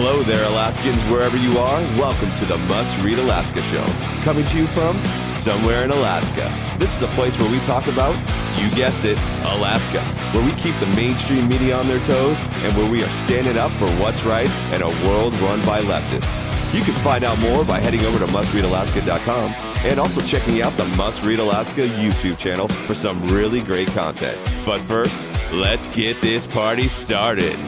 Hello there, Alaskans, wherever you are. Welcome to the Must Read Alaska Show, coming to you from somewhere in Alaska. This is the place where we talk about, you guessed it, Alaska, where we keep the mainstream media on their toes and where we are standing up for what's right in a world run by leftists. You can find out more by heading over to mustreadalaska.com and also checking out the Must Read Alaska YouTube channel for some really great content. But first, let's get this party started.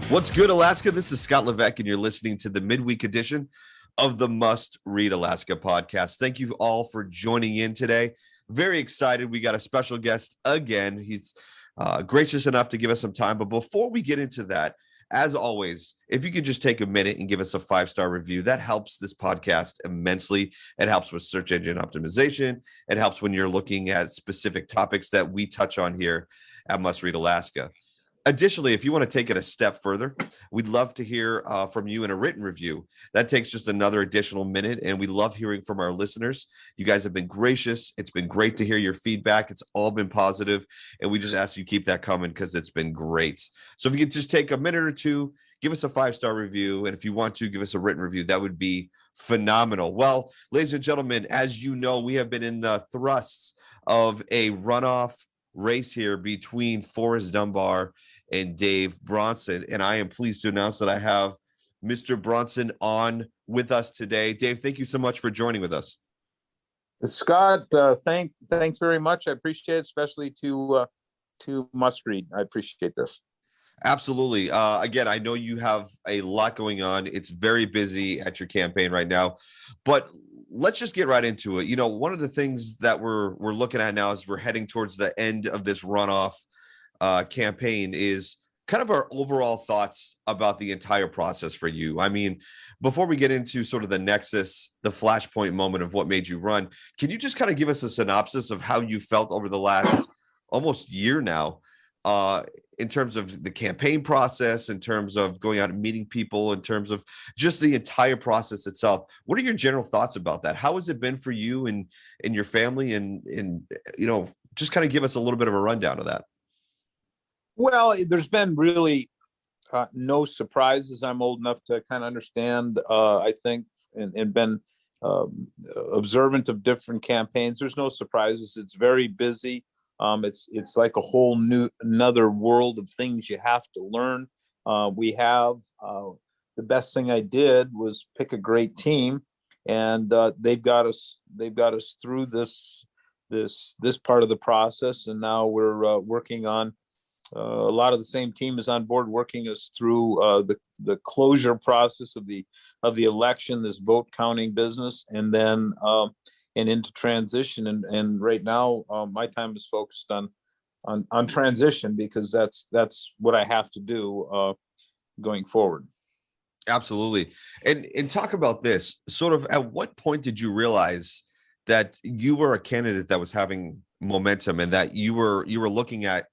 What's good, Alaska? This is Scott Levesque, and you're listening to the Midweek Edition of the Must Read Alaska podcast. Thank you all for joining in today. Very excited. We got a special guest again. He's gracious enough to give us some time. But before we get into that, as always, if you could just take a minute and give us a 5-star review, that helps this podcast immensely. It helps with search engine optimization. It helps when you're looking at specific topics that we touch on here at Must Read Alaska. Additionally, if you want to take it a step further, we'd love to hear from you in a written review. That takes just another additional minute, and we love hearing from our listeners. You guys have been gracious. It's been great to hear your feedback. It's all been positive, and we just ask you keep that coming because it's been great. So if you could just take a minute or two, give us a 5-star review, and if you want to, give us a written review. That would be phenomenal. Well, ladies and gentlemen, as you know, we have been in the thrusts of a runoff race here between Forrest Dunbar and Dave Bronson, and I am pleased to announce that I have Mr. Bronson on with us today. Dave, thank you so much for joining with us. Scott, thanks very much. I appreciate it, especially to Must Read. I appreciate this. Absolutely. Again, I know you have a lot going on. It's very busy at your campaign right now, but let's just get right into it. You know, one of the things that we're looking at now as we're heading towards the end of this runoff campaign is kind of our overall thoughts about the entire process for you. I mean, before we get into sort of the nexus, the flashpoint moment of what made you run, can you just kind of give us a synopsis of how you felt over the last almost year now in terms of the campaign process, in terms of going out and meeting people, in terms of just the entire process itself? What are your general thoughts about that? How has it been for you and your family, and you know, just kind of give us a little bit of a rundown of that. Well, there's been really no surprises. I'm old enough to kind of understand, I think, and been observant of different campaigns. There's no surprises. It's very busy. It's like a whole another world of things you have to learn. We have the best thing I did was pick a great team, and they've got us through this part of the process, and now we're working on. A lot of the same team is on board working us through the closure process of the election, this vote counting business, and then and into transition. And right now, my time is focused on transition because that's what I have to do going forward. Absolutely. And talk about this. Sort of, at what point did you realize that you were a candidate that was having momentum and that you were looking at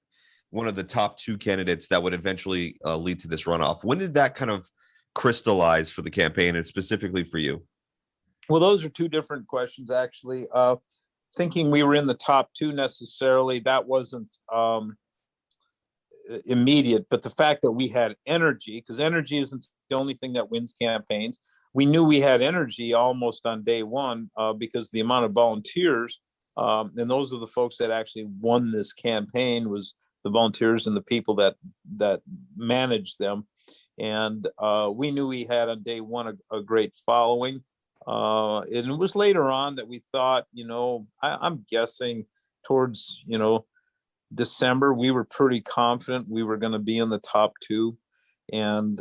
one of the top 2 candidates that would eventually lead to this runoff? When did that kind of crystallize for the campaign and specifically for you? Well, those are 2 different questions, actually. Thinking we were in the top 2 necessarily, that wasn't immediate, but the fact that we had energy, because energy isn't the only thing that wins campaigns. We knew we had energy almost on day one because the amount of volunteers, and those are the folks that actually won this campaign, was the volunteers and the people that manage them. And we knew we had on day one a great following. And it was later on that we thought, you know, I'm guessing towards, you know, December, we were pretty confident we were going to be in the top 2. And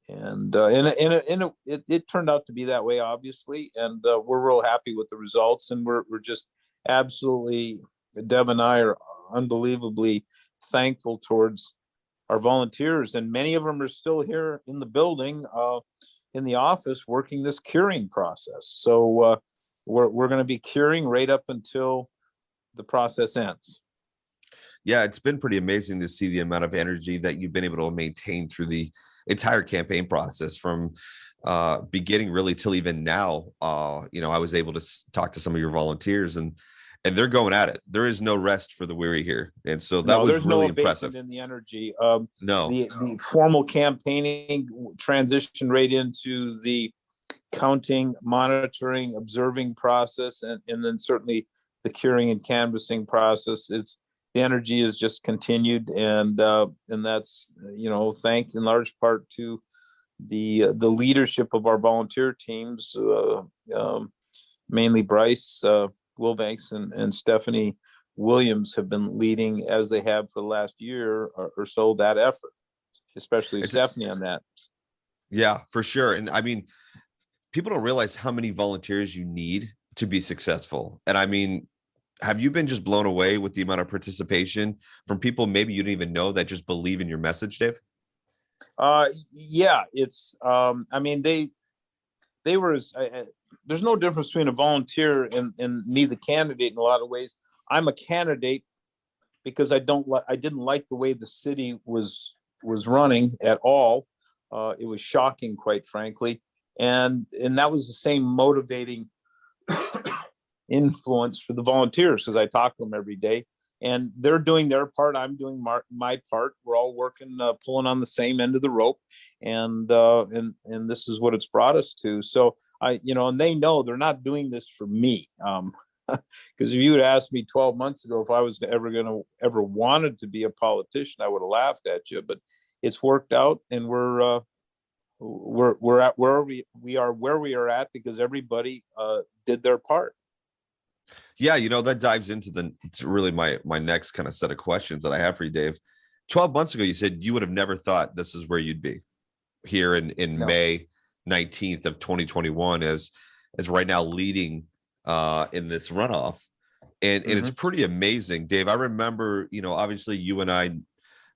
it turned out to be that way, obviously. And we're real happy with the results. And we're just absolutely, Deb and I are unbelievably thankful towards our volunteers, and many of them are still here in the building, in the office, working this curing process. So we're going to be curing right up until the process ends. Yeah, it's been pretty amazing to see the amount of energy that you've been able to maintain through the entire campaign process, from beginning really till even now. You know, I was able to talk to some of your volunteers, and and they're going at it. There is no rest for the weary here. And so that No, was there's no really abatement impressive. in the energy. No. The formal campaigning transitioned right into the counting, monitoring, observing process, and then certainly the curing and canvassing process. The energy is just continued, and that's, thanks in large part to the leadership of our volunteer teams, mainly Bryce Wilbanks and Stephanie Williams have been leading, as they have for the last year or so, that effort, especially Stephanie on that. Yeah, for sure. And I mean, people don't realize how many volunteers you need to be successful. And I mean, have you been just blown away with the amount of participation from people maybe you didn't even know that just believe in your message, Dave? Yeah, it's I mean, they were there's no difference between a volunteer and me, the candidate, in a lot of ways. I'm a candidate because I didn't like the way the city was running at all. It was shocking, quite frankly, and that was the same motivating influence for the volunteers, because I talk to them every day, and they're doing their part. I'm doing my part. We're all working, pulling on the same end of the rope, and this is what it's brought us to. So and they know they're not doing this for me. Because if you had asked me 12 months ago if I was ever wanted to be a politician, I would have laughed at you. But it's worked out, and we're at where we are at because everybody did their part. Yeah, that dives into really my next kind of set of questions that I have for you, Dave. 12 months ago, you said you would have never thought this is where you'd be here in No. May 19th of 2021 as right now leading in this runoff. And it's pretty amazing, Dave. I remember, obviously you and I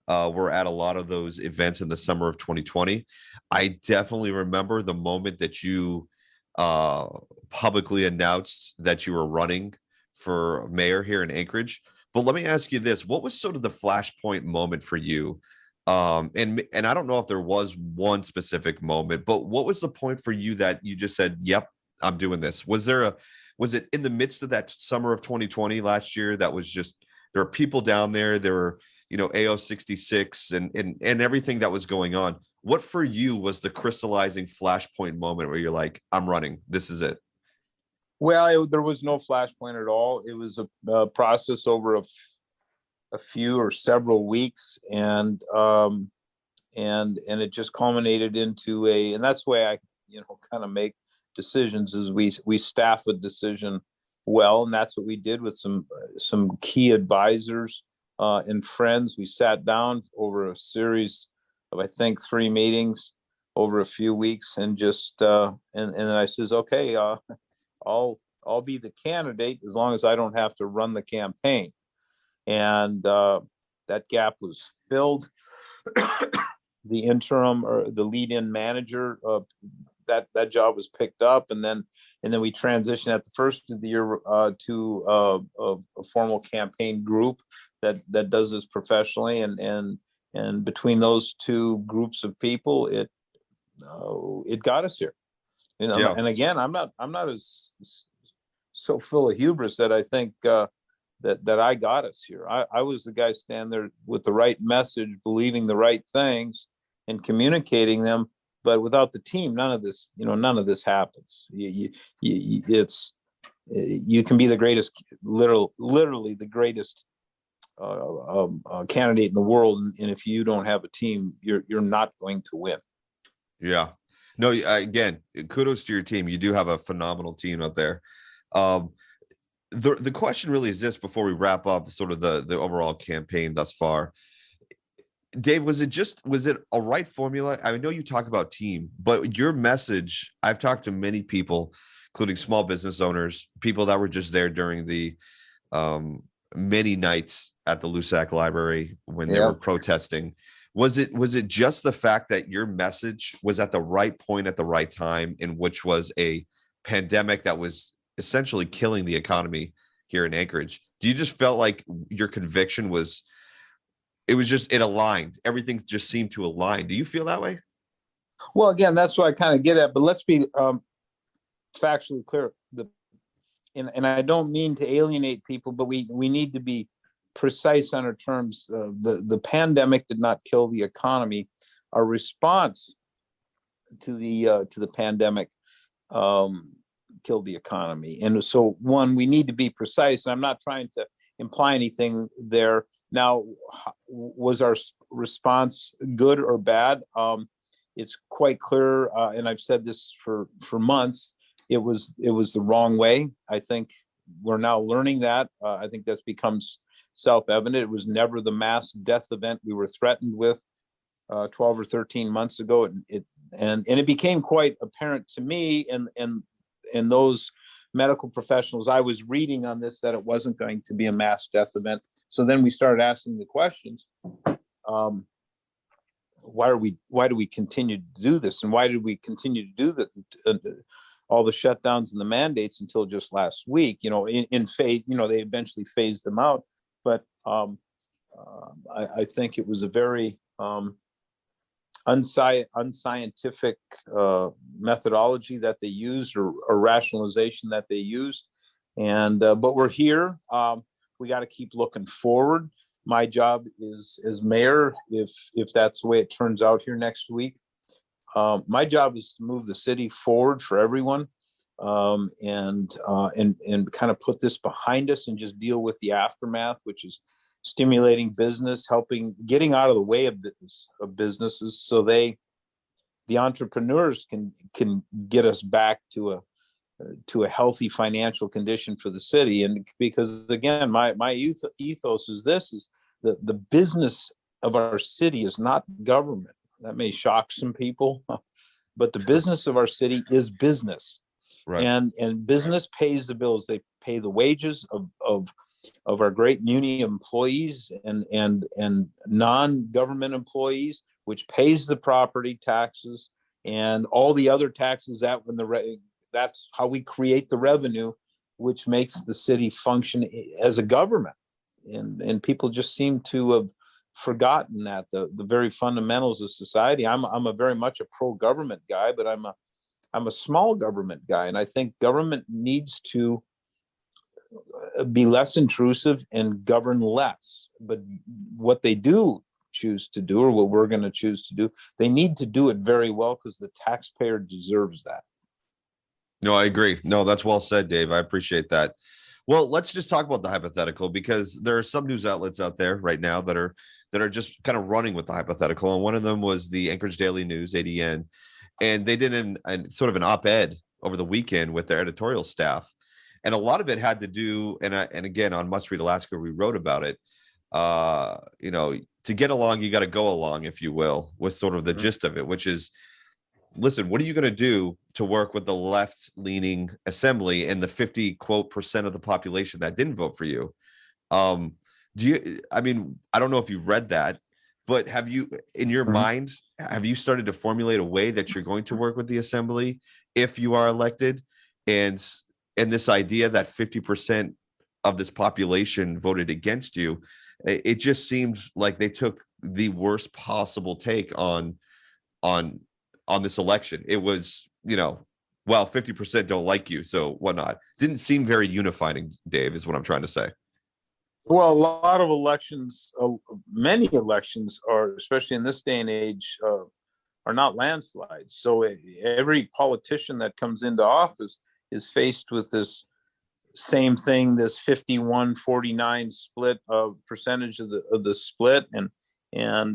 were at a lot of those events in the summer of 2020. I definitely remember the moment that you publicly announced that you were running for mayor here in Anchorage. But let me ask you this: what was sort of the flashpoint moment for you? And I don't know if there was one specific moment, but what was the point for you that you just said, "Yep, I'm doing this"? Was it in the midst of that summer of 2020 last year that was just there were people down there, there were AO 66 and everything that was going on? What for you was the crystallizing flashpoint moment where you're like, I'm running, this is it? Well, there was no flashpoint at all. It was a process over a few or several weeks, and it just culminated into and that's the way I kind of make decisions, is we staff a decision well, and that's what we did with some key advisors and friends. We sat down over a series of, I think, 3 meetings over a few weeks, and just and I says, okay, I'll be the candidate as long as I don't have to run the campaign. And that gap was filled. The interim or the lead-in manager, that job was picked up, and then we transitioned at the first of the year to a formal campaign group that does this professionally, and between those two groups of people, it got us here. Yeah. And again, I'm not as so full of hubris that I think that I got us here. I was the guy standing there with the right message, believing the right things and communicating them. But without the team, none of this happens. You can be the greatest, literally the greatest candidate in the world, and if you don't have a team, you're not going to win. Yeah. No, again, kudos to your team. You do have a phenomenal team out there. The question really is this: before we wrap up sort of the overall campaign thus far, Dave, was it a right formula? I know you talk about team, but your message, I've talked to many people, including small business owners, people that were just there during the many nights at the Levesque Library when they were protesting. Was it just the fact that your message was at the right point at the right time, in which was a pandemic that was essentially killing the economy here in Anchorage? Do you just felt like your conviction it aligned? Everything just seemed to align. Do you feel that way? Well, again, that's what I kind of get at, but let's be factually clear. and I don't mean to alienate people, but we need to be precise on our terms. The pandemic did not kill the economy. Our response to the pandemic killed the economy. And so, one, we need to be precise. And I'm not trying to imply anything there. Now, was our response good or bad? It's quite clear, and I've said this for months. It was the wrong way. I think we're now learning that. I think that becomes self-evident. It was never the mass death event we were threatened with 12 or 13 months ago. And it became quite apparent to me and those medical professionals I was reading on this that it wasn't going to be a mass death event. So then we started asking the questions. Why do we continue to do this? And why did we continue to do that? All the shutdowns and the mandates until just last week, in phase, they eventually phased them out. But I think it was a very unscientific methodology that they used, or rationalization that they used. And but we're here. We got to keep looking forward. My job is as mayor, if that's the way it turns out here next week. My job is to move the city forward for everyone, and kind of put this behind us and just deal with the aftermath, which is stimulating business, getting out of the way of businesses, so the entrepreneurs can get us back to a healthy financial condition for the city. And because, again, my ethos is the business of our city is not government. That may shock some people, but the business of our city is business. Right. And business pays the bills. They pay the wages of our great muni employees and non-government employees, which pays the property taxes and all the other taxes that's how we create the revenue, which makes the city function as a government. And people just seem to have forgotten that the very fundamentals of society. I'm a very much a pro-government guy, but I'm a small government guy, and I think government needs to be less intrusive and govern less. But what they do choose to do, or what we're going to choose to do, they need to do it very well, because the taxpayer deserves that. No, I agree. No, that's well said, Dave. I appreciate that. Well, let's just talk about the hypothetical, because there are some news outlets out there right now that are just kind of running with the hypothetical. And one of them was the Anchorage Daily News, ADN. And they did sort of an op-ed over the weekend with their editorial staff. And a lot of it had to do, and again, on Must Read Alaska, we wrote about it. To get along, you got to go along, if you will, with sort of the gist of it, which is, listen, what are you going to do to work with the left-leaning assembly and the 50% of the population that didn't vote for you? I don't know if you've read that, but have you, in your mind, have you started to formulate a way that you're going to work with the assembly if you are elected? And this idea that 50% of this population voted against you, it just seems like they took the worst possible take on this election. It was, 50% don't like you, so whatnot. Didn't seem very unifying, Dave, is what I'm trying to say. Well, a lot of elections, many elections are, especially in this day and age, are not landslides. So every politician that comes into office is faced with this same thing, this 51-49 split of percentage of the split. And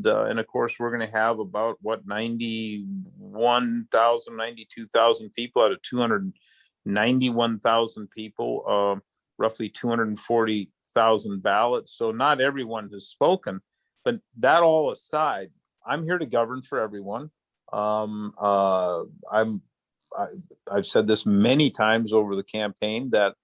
of course, we're going to have about 91,000, 92,000 people out of 291,000 people, roughly 240,000 ballots. So not everyone has spoken, but that all aside, I'm here to govern for everyone. I've said this many times over the campaign that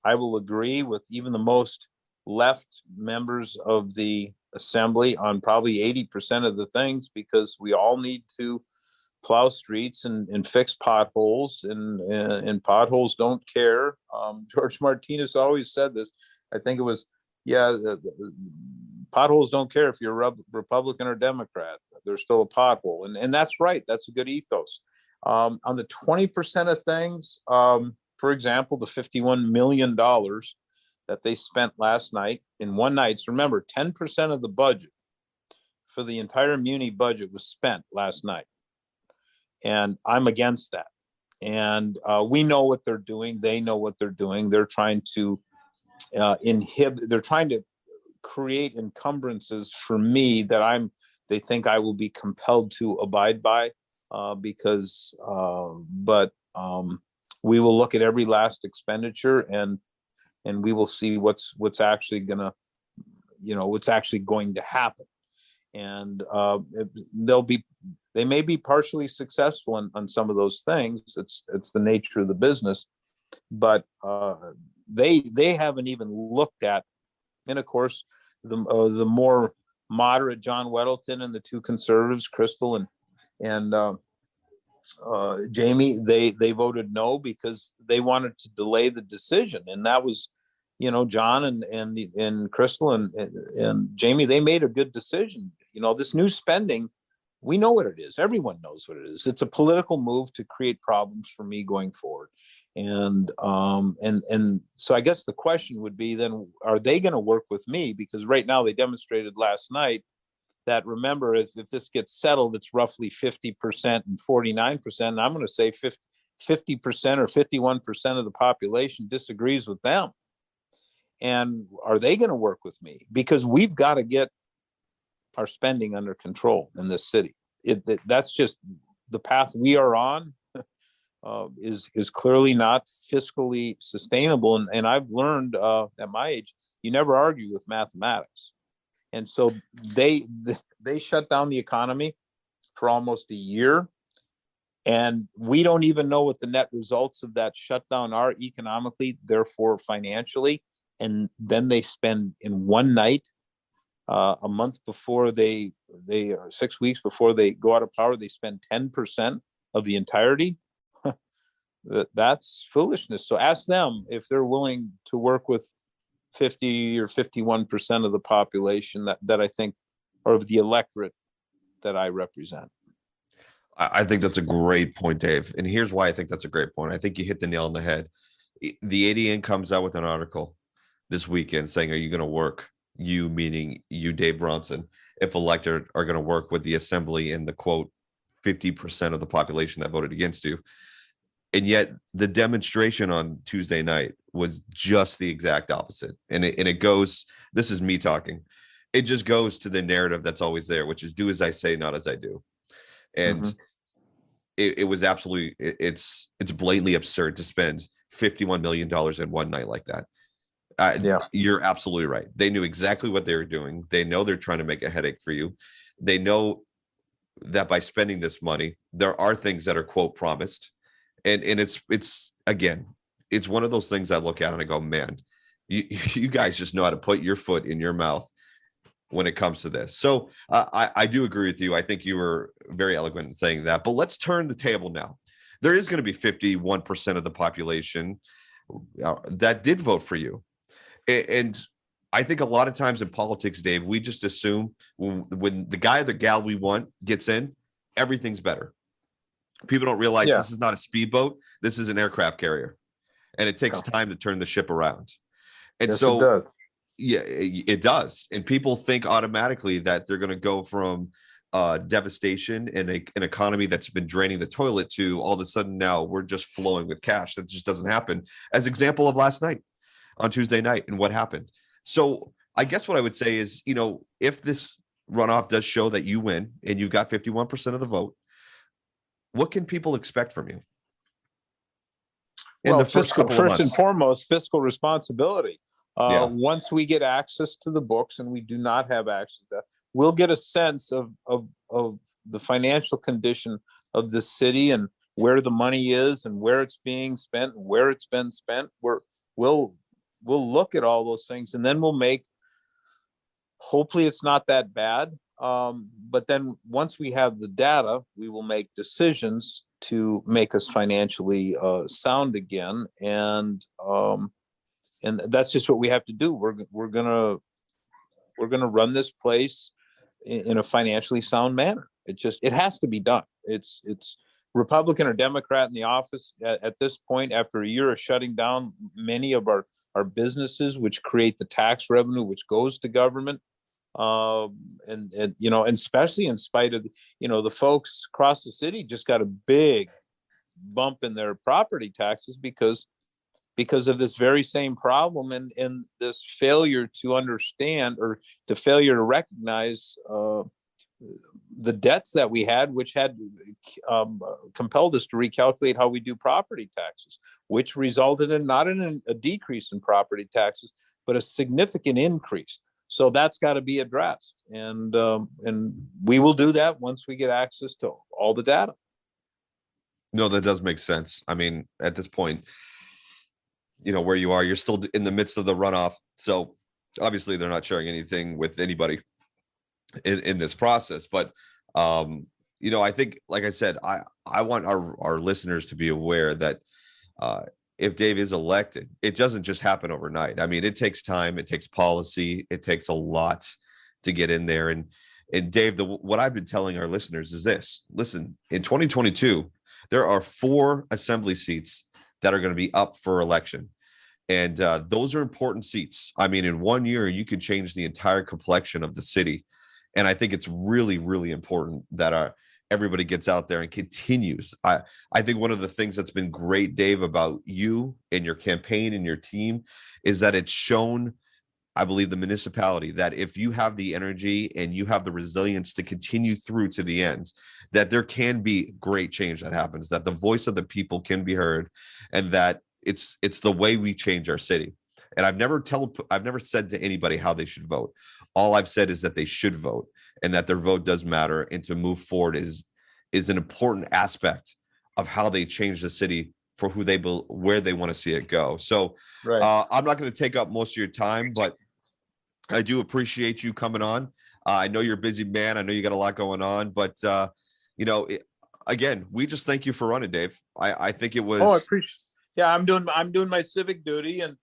I will agree with even the most left members of the assembly on probably 80% of the things, because we all need to plow streets and fix potholes, and potholes don't care. George Martinez always said this. I think it was, the potholes don't care if you're a Republican or Democrat. There's still a pothole, and that's right. That's a good ethos. On the 20% of things, for example, the $51 million that they spent last night in one night. So remember, 10% of the budget for the entire muni budget was spent last night. And I'm against that. And we know what they're doing. They know what they're doing. They're trying to they're trying to create encumbrances for me that they think I will be compelled to abide by, but we will look at every last expenditure and we will see what's actually going to happen. And they may be partially successful on some of those things. It's the nature of the business, but they haven't even looked at, and of course the more moderate John Weddleton and the two conservatives, Crystal and Jamie, they voted no because they wanted to delay the decision. And that was, John and Crystal and Jamie, they made a good decision. This new spending, we know what it is. Everyone knows what it is. It's a political move to create problems for me going forward. And so I guess the question would be then, are they going to work with me? Because right now they demonstrated last night that, remember, if this gets settled, it's roughly 50% and 49%. And I'm going to say 50% or 51% of the population disagrees with them. And are they going to work with me? Because we've got to get our spending under control in this city. That's just the path we are on. Is clearly not fiscally sustainable. And I've learned at my age, you never argue with mathematics. And so they shut down the economy for almost a year. And we don't even know what the net results of that shutdown are economically, therefore financially. And then they spend in one night, a month before they 6 weeks before they go out of power, they spend 10% of the entirety. That's foolishness. So ask them if they're willing to work with 50 or 51% of the population that I think, or of the electorate that I represent. I think that's a great point, Dave. And here's why I think that's a great point. I think you hit the nail on the head. The ADN comes out with an article this weekend saying, are you going to work? You, meaning you, Dave Bronson, if elected, are going to work with the assembly and the quote 50% of the population that voted against you. And yet the demonstration on Tuesday night was just the exact opposite. And it goes, this is me talking. It just goes to the narrative that's always there, which is do as I say, not as I do. And it was absolutely, it's blatantly absurd to spend $51 million in one night like that. You're absolutely right. They knew exactly what they were doing. They know they're trying to make a headache for you. They know that by spending this money, there are things that are quote promised. And it's again, it's one of those things I look at and I go, man, you guys just know how to put your foot in your mouth when it comes to this. So I do agree with you. I think you were very eloquent in saying that. But let's turn the table now. There is going to be 51% of the population that did vote for you. And I think a lot of times in politics, Dave, we just assume when the guy or the gal we want gets in, everything's better. People don't realize this is not a speedboat. This is an aircraft carrier. And it takes time to turn the ship around. And so, it does. And people think automatically that they're going to go from devastation in an economy that's been draining the toilet to all of a sudden now we're just flowing with cash. That just doesn't happen. As example of last night on Tuesday night and what happened. So I guess what I would say is, if this runoff does show that you win and you've got 51% of the vote, what can people expect from you? Well, first and foremost, fiscal responsibility. Once we get access to the books, and we do not have access to that, we'll get a sense of the financial condition of the city and where the money is and where it's being spent and where it's been spent. We'll look at all those things, and then we'll make, hopefully it's not that bad. But then once we have the data, we will make decisions to make us financially sound again. And that's just what we have to do. We're gonna run this place in a financially sound manner. It has to be done. Republican or Democrat in the office at this point, after a year of shutting down many of our businesses, which create the tax revenue, which goes to government. And and especially in spite of, the folks across the city just got a big bump in their property taxes because of this very same problem, and this failure to understand, or to failure to recognize the debts that we had, which had compelled us to recalculate how we do property taxes, which resulted in not in a decrease in property taxes, but a significant increase. So that's got to be addressed, and we will do that once we get access to all the data. No, that does make sense. I mean, at this point, where you are, you're still in the midst of the runoff. So obviously they're not sharing anything with anybody in this process. But, I think, like I said, I want our listeners to be aware that if Dave is elected, it doesn't just happen overnight. I mean, it takes time, it takes policy, it takes a lot to get in there. And Dave, what I've been telling our listeners is this: listen, in 2022, there are 4 assembly seats that are going to be up for election. And those are important seats. I mean, in 1 year, you can change the entire complexion of the city. And I think it's really, really important that everybody gets out there and continues. I think one of the things that's been great, Dave, about you and your campaign and your team is that it's shown, I believe, the municipality, that if you have the energy and you have the resilience to continue through to the end, that there can be great change that happens, that the voice of the people can be heard, and that it's the way we change our city. And I've never said to anybody how they should vote. All I've said is that they should vote, and that their vote does matter, and to move forward is an important aspect of how they change the city for where they want to see it go. So right. I'm not going to take up most of your time, but I do appreciate you coming on. I know you're a busy man. I know you got a lot going on, but again, we just thank you for running, Dave. I think it was. Oh, I appreciate. Yeah, I'm doing my civic duty, and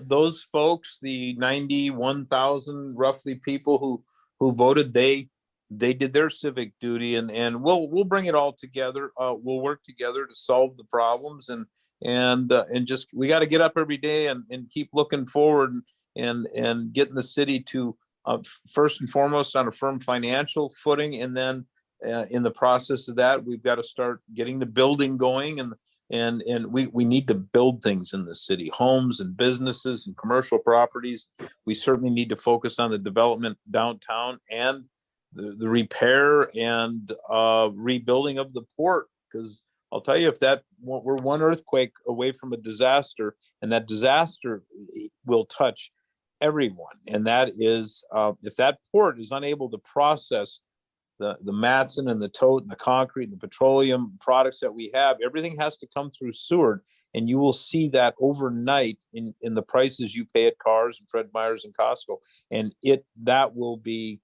those folks, the 91,000 roughly people who voted, they did their civic duty, and we'll bring it all together. We'll work together to solve the problems, and just, we got to get up every day and keep looking forward and getting the city to first and foremost on a firm financial footing, and then in the process of that, we've got to start getting the building going, and we need to build things in the city, homes and businesses and commercial properties. We certainly need to focus on the development downtown and the repair and rebuilding of the port, because I'll tell you, we're one earthquake away from a disaster, and that disaster will touch everyone. And that is, if that port is unable to process the Matson and the tote and the concrete and the petroleum products that we have, everything has to come through Seward, and you will see that overnight in the prices you pay at Cars and Fred Meyer's and Costco, and that will be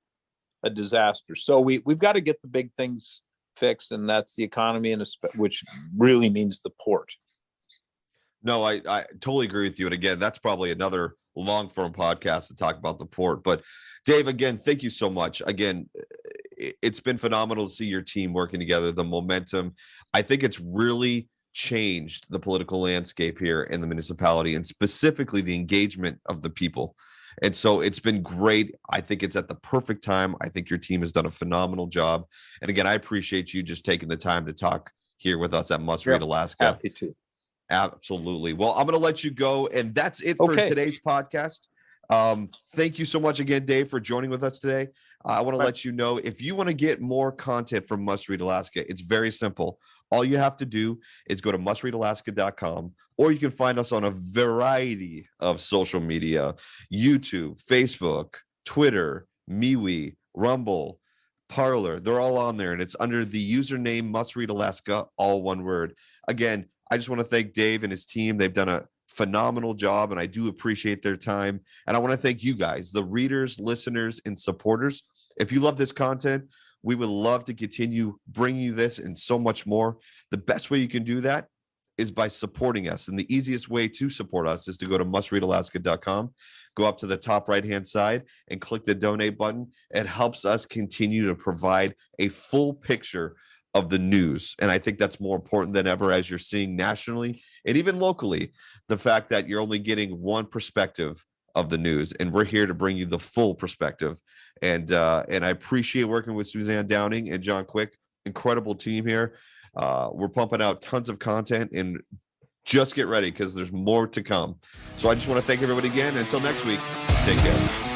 a disaster. So we've got to get the big things fixed, and that's the economy, and which really means the port. No, I totally agree with you. And again, that's probably another long form podcast to talk about the port. But Dave, again, thank you so much. Again, it's been phenomenal to see your team working together, the momentum. I think it's really changed the political landscape here in the municipality, and specifically the engagement of the people. And so it's been great. I think it's at the perfect time. I think your team has done a phenomenal job. And again, I appreciate you just taking the time to talk here with us at Must Read Alaska. Happy to. Absolutely. Well, I'm going to let you go, and that's it for today's podcast. Thank you so much again, Dave, for joining with us today. I want to let you know, if you want to get more content from Must Read Alaska, it's very simple. All you have to do is go to mustreadalaska.com, or you can find us on a variety of social media: YouTube, Facebook, Twitter, MeWe, Rumble, Parler. They're all on there, and it's under the username Must Read Alaska, all one word. Again, I just want to thank Dave and his team. They've done a phenomenal job, and I do appreciate their time. And I want to thank you guys, the readers, listeners, and supporters. If you love this content, we would love to continue bringing you this and so much more. The best way you can do that is by supporting us. And the easiest way to support us is to go to mustreadalaska.com, go up to the top right-hand side and click the donate button. It helps us continue to provide a full picture of the news. And I think that's more important than ever, as you're seeing nationally and even locally, the fact that you're only getting one perspective of the news, and we're here to bring you the full perspective. And I appreciate working with Suzanne Downing and John Quick. Incredible team here. We're pumping out tons of content, and just get ready because there's more to come. So I just want to thank everybody again. Until next week, take care.